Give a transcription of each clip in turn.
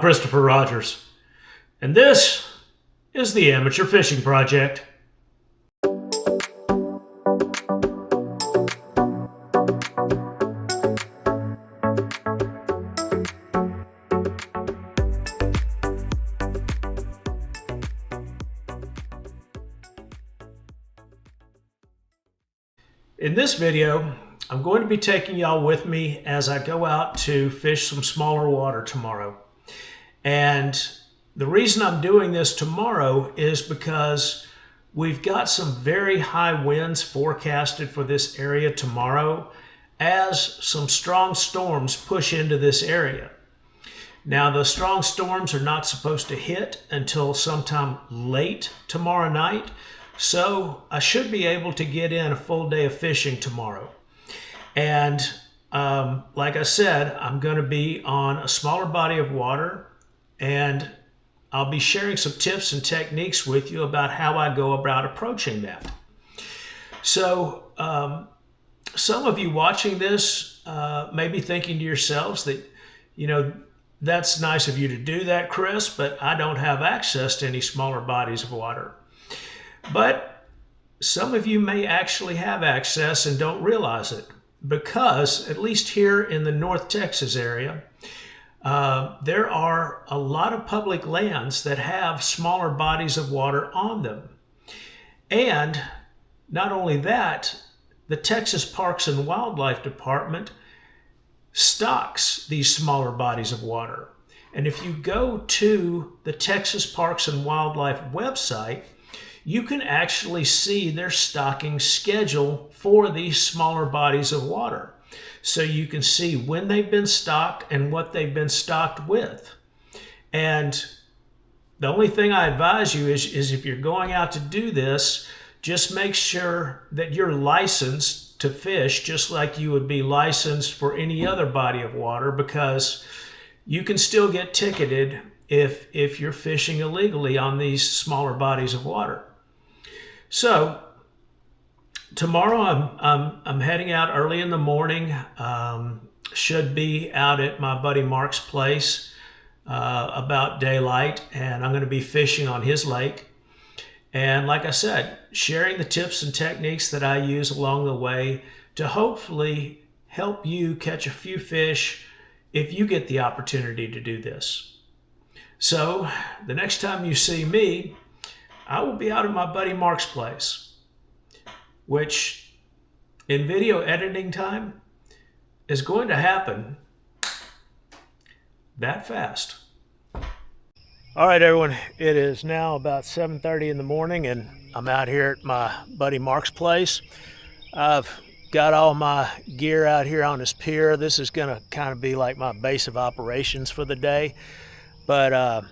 Christopher Rogers, and this is the Amateur Fishing Project. In this video, I'm going to be taking y'all with me as I go out to fish some smaller water tomorrow. And the reason I'm doing this tomorrow is because we've got some very high winds forecasted for this area tomorrow as some strong storms push into this area. Now, the strong storms are not supposed to hit until sometime late tomorrow night, so I should be able to get in a full day of fishing tomorrow. And like I said, I'm going to be on a smaller body of water, and I'll be sharing some tips and techniques with you about how I go about approaching that. So some of you watching this may be thinking to yourselves that, that's nice of you to do that, Chris, but I don't have access to any smaller bodies of water. But some of you may actually have access and don't realize it, because at least here in the North Texas area, there are a lot of public lands that have smaller bodies of water on them. And not only that, the Texas Parks and Wildlife Department stocks these smaller bodies of water. And if you go to the Texas Parks and Wildlife website, you can actually see their stocking schedule for these smaller bodies of water. So you can see when they've been stocked and what they've been stocked with. And the only thing I advise you is if you're going out to do this, just make sure that you're licensed to fish just like you would be licensed for any other body of water, because you can still get ticketed if you're fishing illegally on these smaller bodies of water. So tomorrow I'm heading out early in the morning. Should be out at my buddy Mark's place about daylight, and I'm going to be fishing on his lake. And like I said, sharing the tips and techniques that I use along the way to hopefully help you catch a few fish if you get the opportunity to do this. So the next time you see me, I will be out at my buddy Mark's place, which in video editing time is going to happen that fast. All right, everyone, it is now about 7:30 in the morning, and I'm out here at my buddy Mark's place. I've got all my gear out here on this pier. This is going to kind of be like my base of operations for the day. But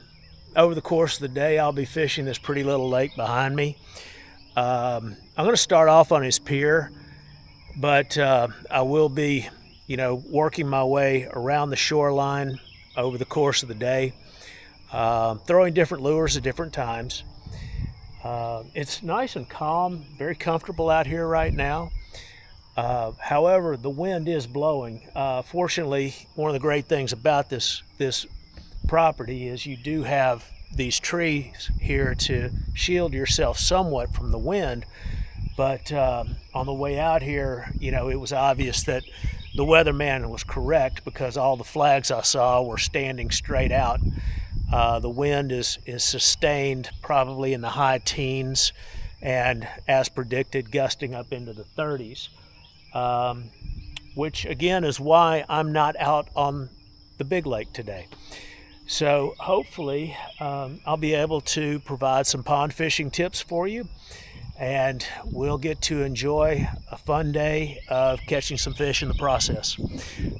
over the course of the day, I'll be fishing this pretty little lake behind me. I'm going to start off on his pier, but I will be, working my way around the shoreline over the course of the day, throwing different lures at different times. It's nice and calm, very comfortable out here right now. However, the wind is blowing. Fortunately, one of the great things about this property is you do have these trees here to shield yourself somewhat from the wind, but on the way out here, it was obvious that the weatherman was correct, because all the flags I saw were standing straight out. The wind is sustained probably in the high teens, and as predicted, gusting up into the 30s, which again is why I'm not out on the big lake today. So hopefully I'll be able to provide some pond fishing tips for you, and we'll get to enjoy a fun day of catching some fish in the process.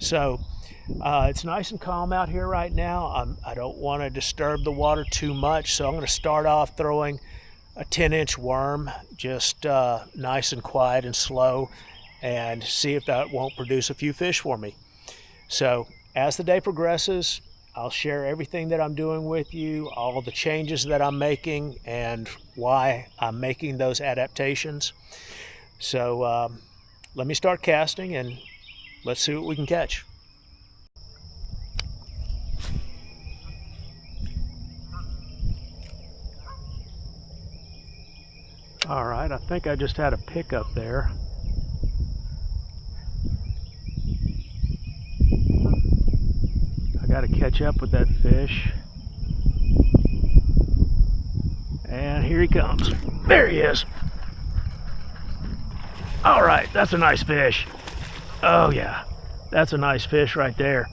So it's nice and calm out here right now. I don't want to disturb the water too much, so I'm going to start off throwing a 10-inch worm, just nice and quiet and slow, and see if that won't produce a few fish for me. So as the day progresses, I'll share everything that I'm doing with you, all of the changes that I'm making, and why I'm making those adaptations. So let me start casting, and let's see what we can catch. All right, I think I just had a pickup there. I got to catch up with that fish. And here he comes. There he is. All right, that's a nice fish. Oh yeah, that's a nice fish right there.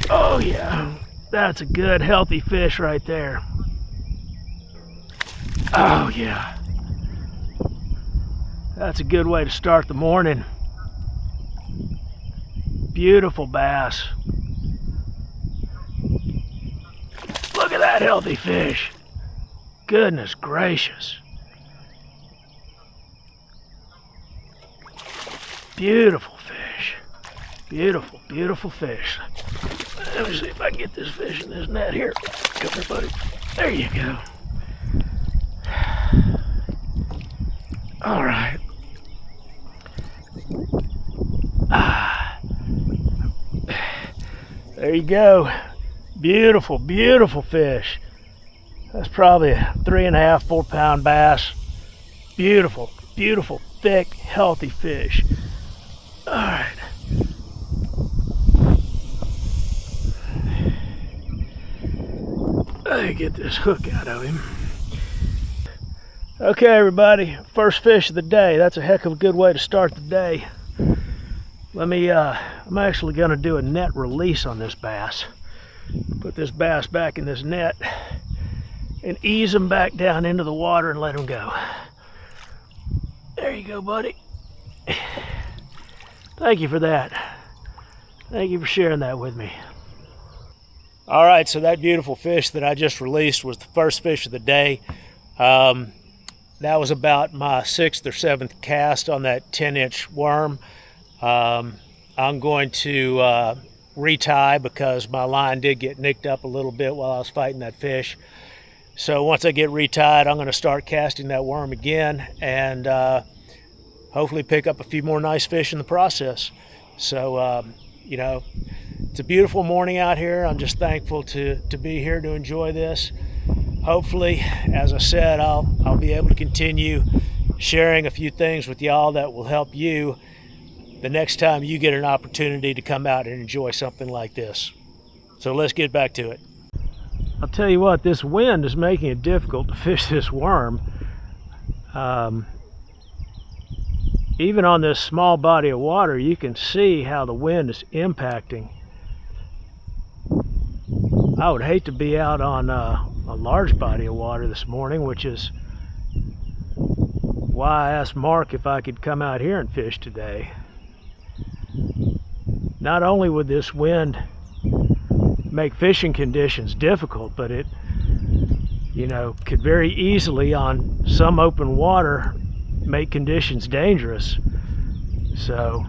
Oh yeah, that's a good healthy fish right there. Oh yeah, that's a good way to start the morning. Beautiful bass. Look at that healthy fish. Goodness gracious. Beautiful fish. Beautiful, beautiful fish. Let me see if I can get this fish in this net here. Come here, buddy. There you go. All right. There you go. Beautiful, beautiful fish. That's probably a 3.5, 4 pound bass. Beautiful, beautiful, thick, healthy fish. All right. Let me get this hook out of him. Okay, everybody, first fish of the day. That's a heck of a good way to start the day. I'm actually gonna do a net release on this bass. Put this bass back in this net and ease him back down into the water and let him go. There you go, buddy. Thank you for that. Thank you for sharing that with me. All right, so that beautiful fish that I just released was the first fish of the day. That was about my 6th or 7th cast on that 10-inch worm. I'm going to retie because my line did get nicked up a little bit while I was fighting that fish. So once I get retied, I'm going to start casting that worm again and hopefully pick up a few more nice fish in the process. So, you know, it's a beautiful morning out here. I'm just thankful to be here to enjoy this. Hopefully, as I said, I'll be able to continue sharing a few things with y'all that will help you the next time you get an opportunity to come out and enjoy something like this. So let's get back to it. I'll tell you what, this wind is making it difficult to fish this worm. Even on this small body of water, you can see how the wind is impacting. I would hate to be out on a large body of water this morning, which is why I asked Mark if I could come out here and fish today. Not only would this wind make fishing conditions difficult, but it, you know, could very easily on some open water make conditions dangerous. So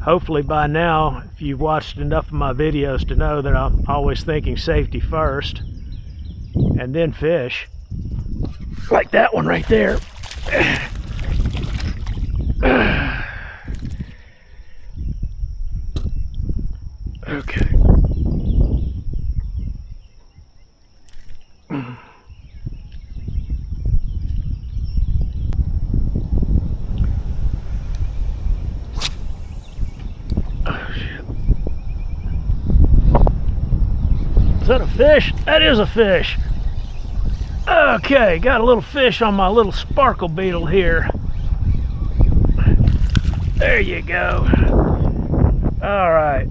hopefully by now, if you've watched enough of my videos to know that I'm always thinking safety first and then fish, like that one right there. Okay. Is that a fish? That is a fish. Okay, got a little fish on my little sparkle beetle here. There you go. All right.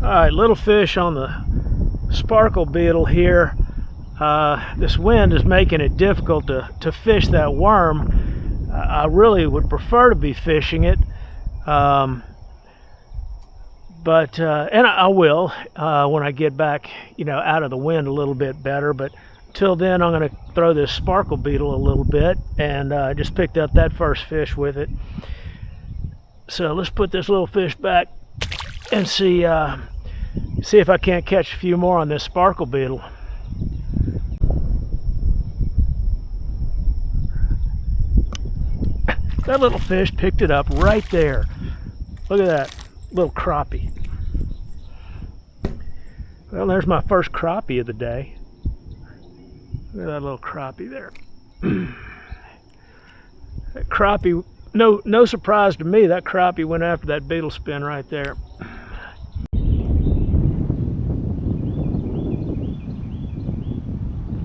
Alright, little fish on the sparkle beetle here. This wind is making it difficult to fish that worm. I really would prefer to be fishing it, but and I will when I get back, you know, out of the wind a little bit better. But till then, I'm going to throw this sparkle beetle a little bit, and just picked up that first fish with it. So let's put this little fish back and see See if I can't catch a few more on this sparkle beetle. That little fish picked it up right there. Look at that little crappie. Well, there's my first crappie of the day. Look at that little crappie there. That crappie, no surprise to me, that crappie went after that beetle spin right there.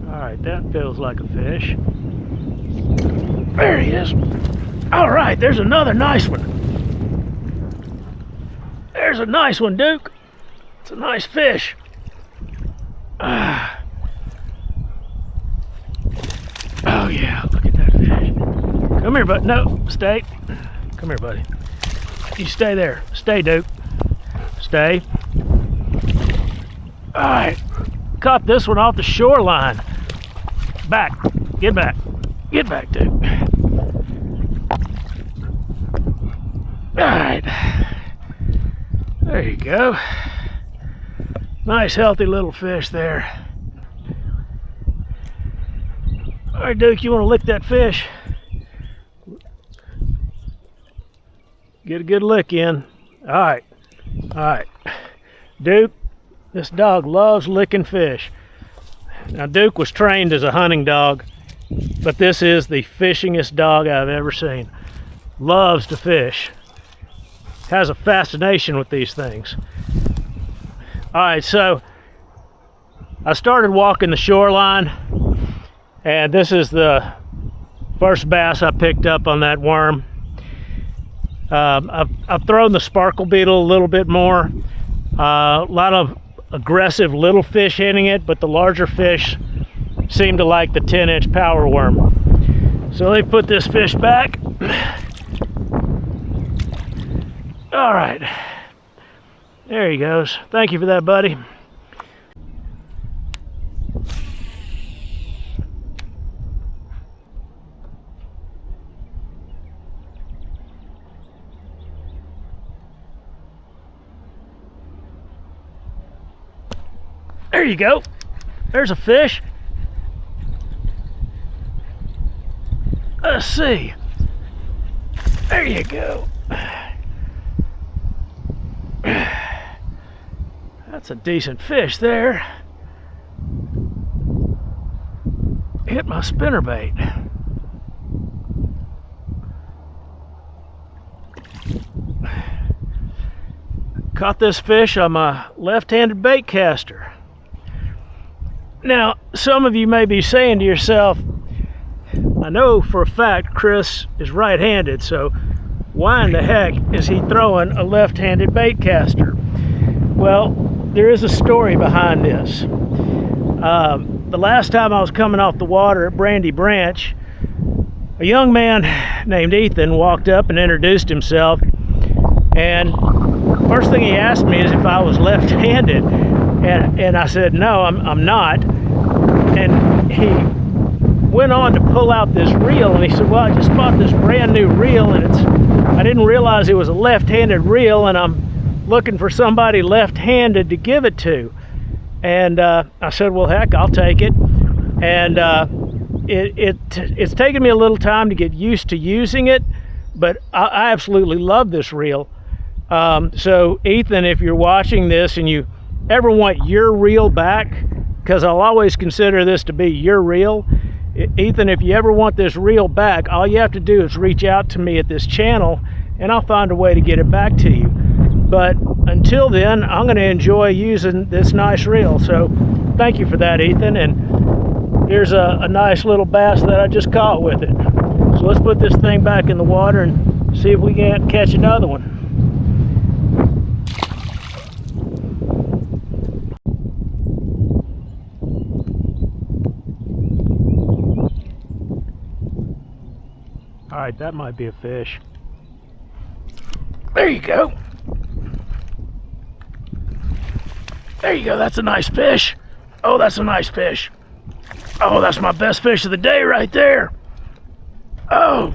Alright, that feels like a fish. There he is. Alright, there's another nice one. There's a nice one, Duke. It's a nice fish. Oh yeah, look at that fish. Come here, bud. No, stay. Come here, buddy. You stay there. Stay, Duke. Stay. Alright. Caught this one off the shoreline. Back. Get back. Get back, Duke. Alright. There you go. Nice healthy little fish there. Alright, Duke, you want to lick that fish? Get a good lick in. Alright. Alright. Duke, this dog loves licking fish. Now, Duke was trained as a hunting dog, but this is the fishingest dog I've ever seen. Loves to fish. Has a fascination with these things. Alright, so I started walking the shoreline, and this is the first bass I picked up on that worm. I've thrown the sparkle beetle a little bit more. A lot of aggressive little fish hitting it, but the larger fish seem to like the 10-inch power worm. So let me put this fish back. All right, there he goes. Thank you for that, buddy. There you go. There's a fish. Let's see. There you go. That's a decent fish there. Hit my spinnerbait. Caught this fish on my left-handed bait caster. Now, some of you may be saying to yourself, I know for a fact Chris is right-handed, so why in the heck is he throwing a left-handed bait caster? Well, there is a story behind this. The last time I was coming off the water at Brandy Branch, a young man named Ethan walked up and introduced himself, and first thing he asked me is if I was left-handed, and I said, no, I'm not. And he went on to pull out this reel, and he said, well, I just bought this brand new reel, and I didn't realize it was a left-handed reel, and I'm looking for somebody left-handed to give it to. And I said, well, heck, I'll take it. And it's taken me a little time to get used to using it, but I absolutely love this reel. So Ethan, if you're watching this and you ever want your reel back, because I'll always consider this to be your reel, Ethan, if you ever want this reel back, all you have to do is reach out to me at this channel and I'll find a way to get it back to you. But until then, I'm going to enjoy using this nice reel. So thank you for that, Ethan. And here's a nice little bass that I just caught with it. So let's put this thing back in the water and see if we can't catch another one. All right, that might be a fish. There you go. There you go, that's a nice fish. Oh, that's a nice fish. Oh, that's my best fish of the day right there. Oh,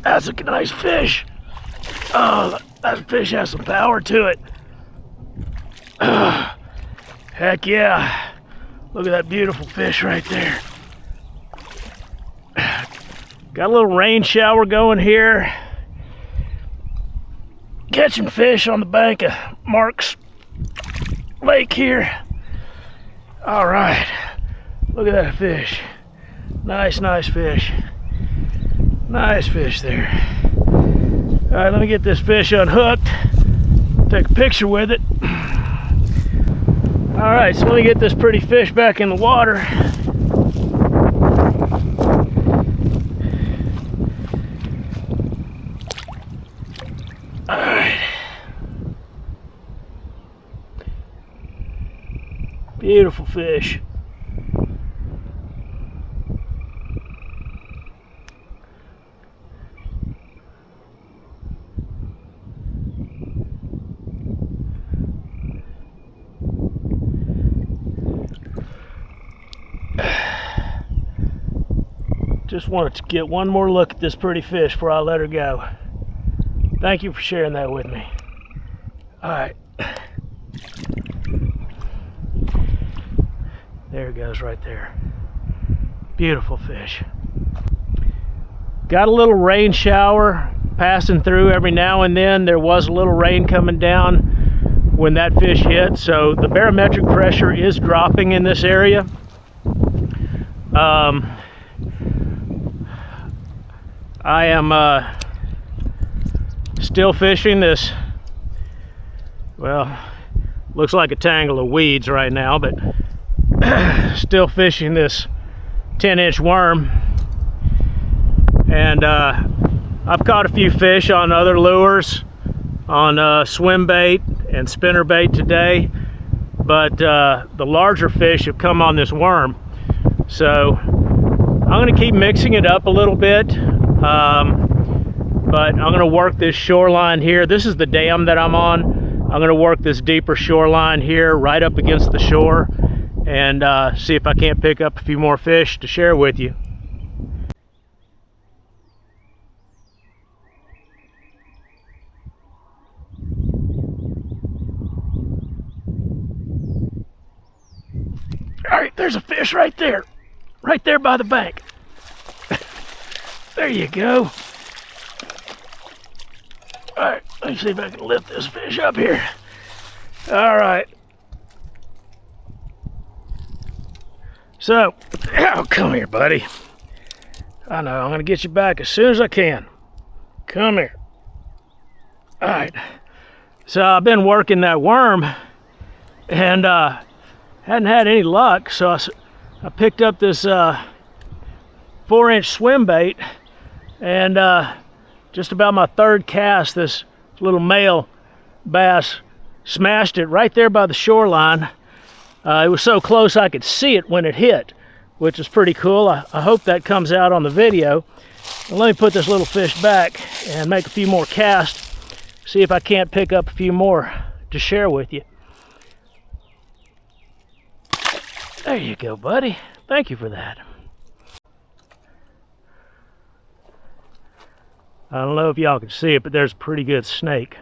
that's a nice fish. Oh, that fish has some power to it. Heck yeah. Look at that beautiful fish right there. Got a little rain shower going here. Catching fish on the bank of Mark's Lake here. All right, look at that fish. Nice, nice fish. Nice fish there. All right, let me get this fish unhooked. Take a picture with it. All right, so let me get this pretty fish back in the water. All right. Beautiful fish. Just wanted to get one more look at this pretty fish before I let her go. Thank you for sharing that with me. All right. There it goes right there. Beautiful fish. Got a little rain shower passing through every now and then. There was a little rain coming down when that fish hit, so the barometric pressure is dropping in this area. I am still fishing this, well, looks like a tangle of weeds right now, but still fishing this 10-inch worm. And I've caught a few fish on other lures, on swim bait and spinner bait today, but the larger fish have come on this worm. So I'm going to keep mixing it up a little bit, but I'm going to work this shoreline here. This is the dam that I'm on. I'm going to work this deeper shoreline here right up against the shore and see if I can't pick up a few more fish to share with you. All right, there's a fish right there by the bank. There you go. All right, let me see if I can lift this fish up here. All right. So, oh, come here, buddy. I know, I'm gonna get you back as soon as I can. Come here. All right. So I've been working that worm and hadn't had any luck, so I picked up this 4-inch swim bait, and just about my third cast, this little male bass smashed it right there by the shoreline. It was so close I could see it when it hit, which is pretty cool. I hope that comes out on the video. And let me put this little fish back and make a few more casts, see if I can't pick up a few more to share with you. There you go, buddy. Thank you for that. I don't know if y'all can see it, but there's a pretty good snake.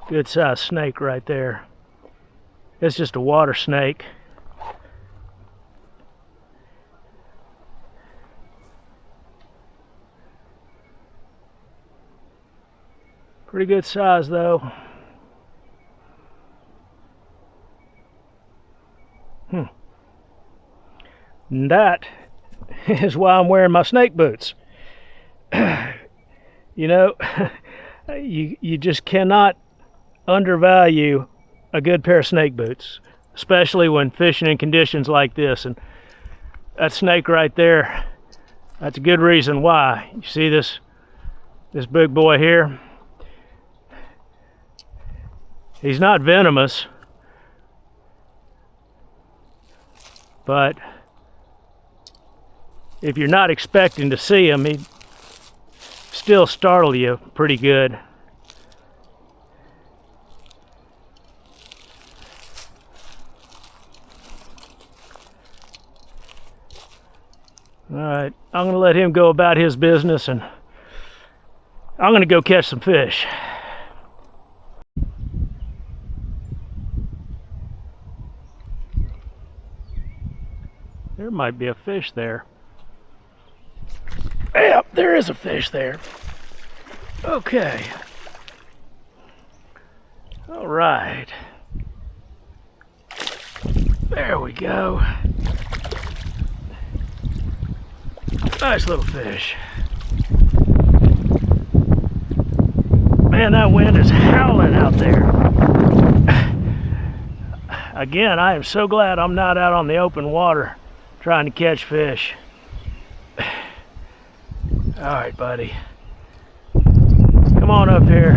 Good sized snake right there. It's just a water snake. Pretty good size though. And that is why I'm wearing my snake boots. You know, you just cannot undervalue a good pair of snake boots, especially when fishing in conditions like this. And that snake right there, that's a good reason why. You see this big boy here? He's not venomous, but if you're not expecting to see him, he'd still startle you pretty good. All right, I'm gonna let him go about his business, and I'm gonna go catch some fish. There might be a fish there. Yep, there is a fish there. Okay. All right. There we go. Nice little fish. Man, that wind is howling out there. Again, I am so glad I'm not out on the open water trying to catch fish. All right, buddy. Come on up here.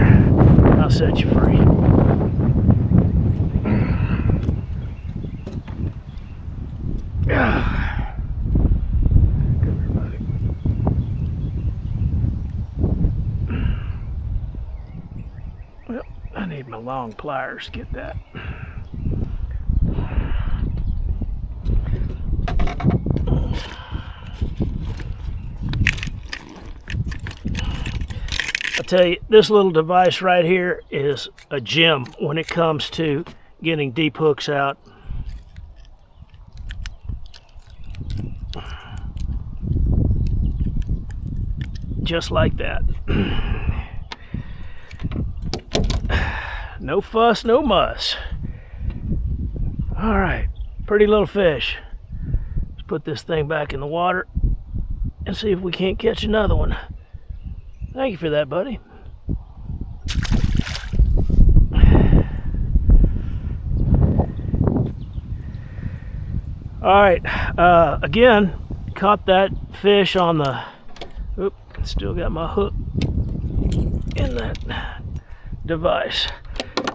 I'll set you free. Well, I need my long pliers to get that. I tell you, this little device right here is a gem when it comes to getting deep hooks out. Just like that. No fuss, no muss. All right, pretty little fish. Let's put this thing back in the water and see if we can't catch another one. Thank you for that, buddy. All right, again, caught that fish on the, oop, still got my hook in that device.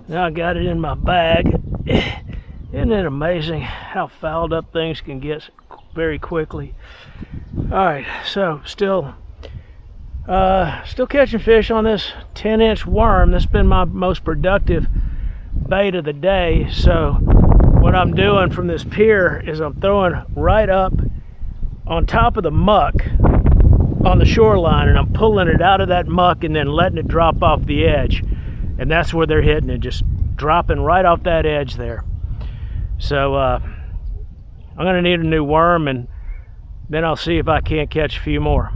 Now I got it in my bag. Isn't it amazing how fouled up things can get very quickly? All right, so still catching fish on this 10-inch worm. That's been my most productive bait of the day. So what I'm doing from this pier is I'm throwing right up on top of the muck on the shoreline, and I'm pulling it out of that muck and then letting it drop off the edge. And that's where they're hitting it, just dropping right off that edge there. So I'm gonna need a new worm, and then I'll see if I can't catch a few more.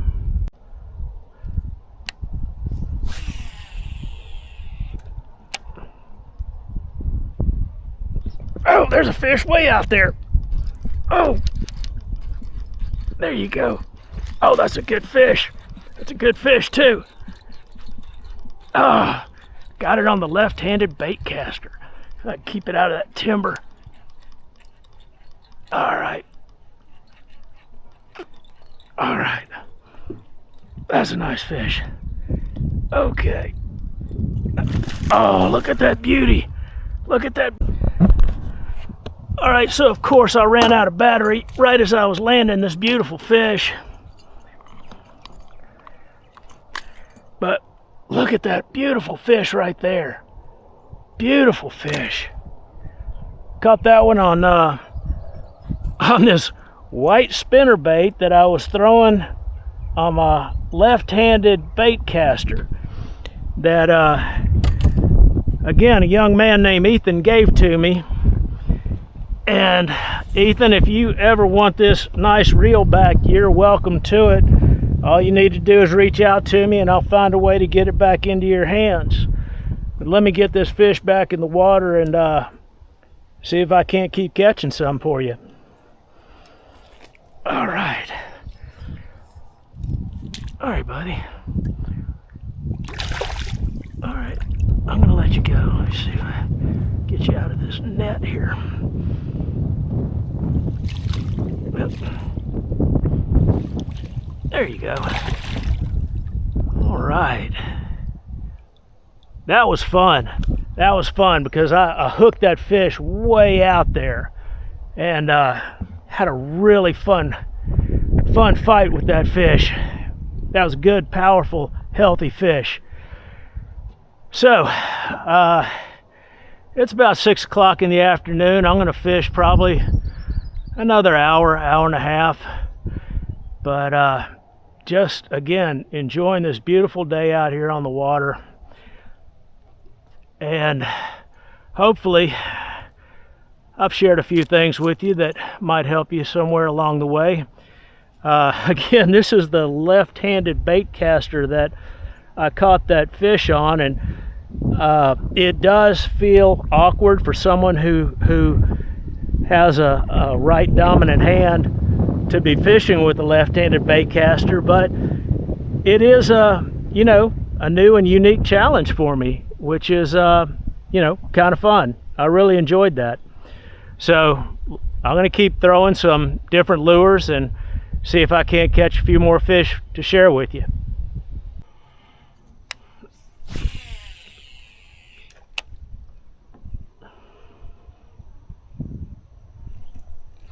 Oh, there's a fish way out there. Oh, there you go. Oh, that's a good fish. That's a good fish too. Ah, got it on the left-handed bait caster. I keep it out of that timber. All right. All right. That's a nice fish. Okay. Oh, look at that beauty. Look at that. All right, so of course I ran out of battery right as I was landing this beautiful fish. But look at that beautiful fish right there. Beautiful fish. Caught that one on this white spinner bait that I was throwing on my left-handed bait caster that again, a young man named Ethan gave to me. And Ethan, if you ever want this nice reel back, you're welcome to it. All you need to do is reach out to me and I'll find a way to get it back into your hands. But let me get this fish back in the water and see if I can't keep catching some for you. All right. All right, buddy. All right, I'm gonna let you go. Let me see if I get you out of this net here. Yep. There you go. All right. That was fun. That was fun because I hooked that fish way out there and had a really fun fight with that fish. That was a good, powerful, healthy fish. So, it's about 6 o'clock in the afternoon. I'm gonna fish probably another hour and a half. But just, again, enjoying this beautiful day out here on the water. And hopefully I've shared a few things with you that might help you somewhere along the way. Again, this is the left-handed bait caster that I caught that fish on, and it does feel awkward for someone who has a right dominant hand to be fishing with a left-handed bait caster, but it is a new and unique challenge for me, which is kind of fun. I really enjoyed that. So I'm going to keep throwing some different lures and see if I can't catch a few more fish to share with you.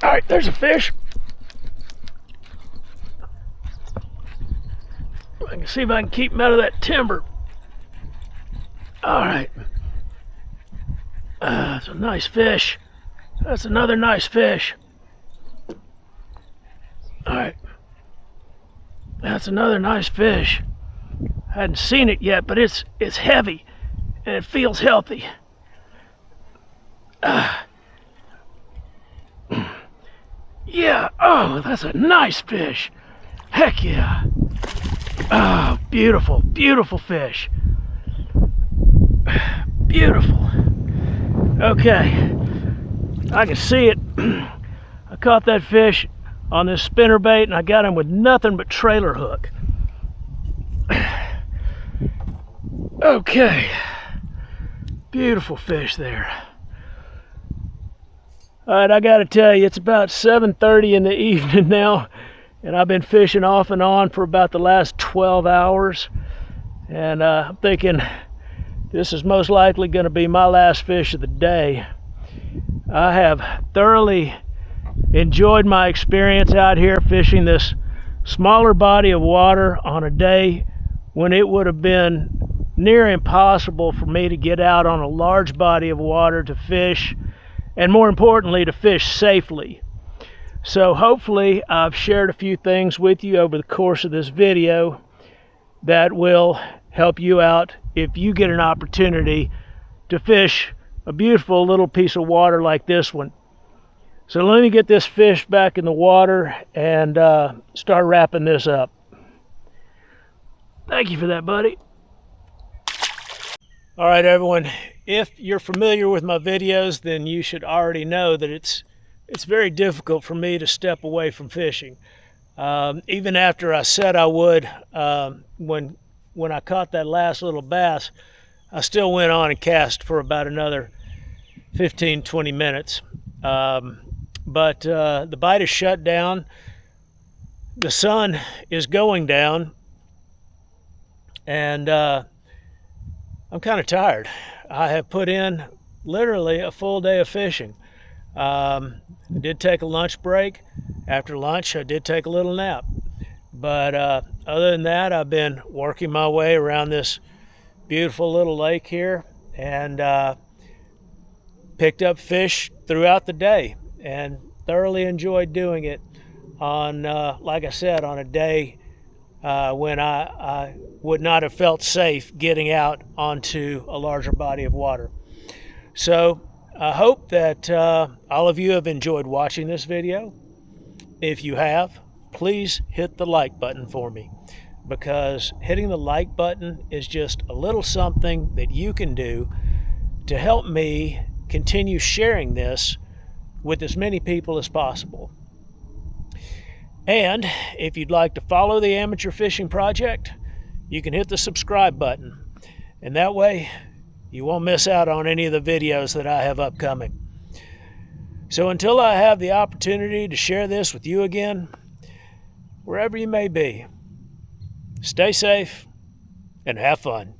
All right, there's a fish. I can see if I can keep him out of that timber. All right. That's a nice fish. That's another nice fish. All right. That's another nice fish. I hadn't seen it yet, but it's heavy and it feels healthy. Yeah, oh, that's a nice fish. Heck yeah. Oh, beautiful, beautiful fish. Beautiful. Okay, I can see it. I caught that fish on this spinnerbait and I got him with nothing but trailer hook. Okay, beautiful fish there. All right, I gotta tell you, it's about 7:30 in the evening now, and I've been fishing off and on for about the last 12 hours. And I'm thinking this is most likely gonna be my last fish of the day. I have thoroughly enjoyed my experience out here fishing this smaller body of water on a day when it would have been near impossible for me to get out on a large body of water to fish, and more importantly, to fish safely. So hopefully I've shared a few things with you over the course of this video that will help you out if you get an opportunity to fish a beautiful little piece of water like this one. So let me get this fish back in the water and start wrapping this up. Thank you for that, buddy. All right, everyone. If you're familiar with my videos, then you should already know that it's very difficult for me to step away from fishing. Even after I said I would, when I caught that last little bass, I still went on and cast for about another 15-20 minutes. But the bite is shut down. The sun is going down, and I'm kind of tired. I have put in literally a full day of fishing. I did take a lunch break. After lunch, I did take a little nap. But other than that, I've been working my way around this beautiful little lake here and picked up fish throughout the day and thoroughly enjoyed doing it on, like I said, on a day when I would not have felt safe getting out onto a larger body of water. So I hope that all of you have enjoyed watching this video. If you have, please hit the like button for me, because hitting the like button is just a little something that you can do to help me continue sharing this with as many people as possible. And if you'd like to follow the Amateur Fishing Project, you can hit the subscribe button, and that way you won't miss out on any of the videos that I have upcoming. So until I have the opportunity to share this with you again, wherever you may be, stay safe and have fun.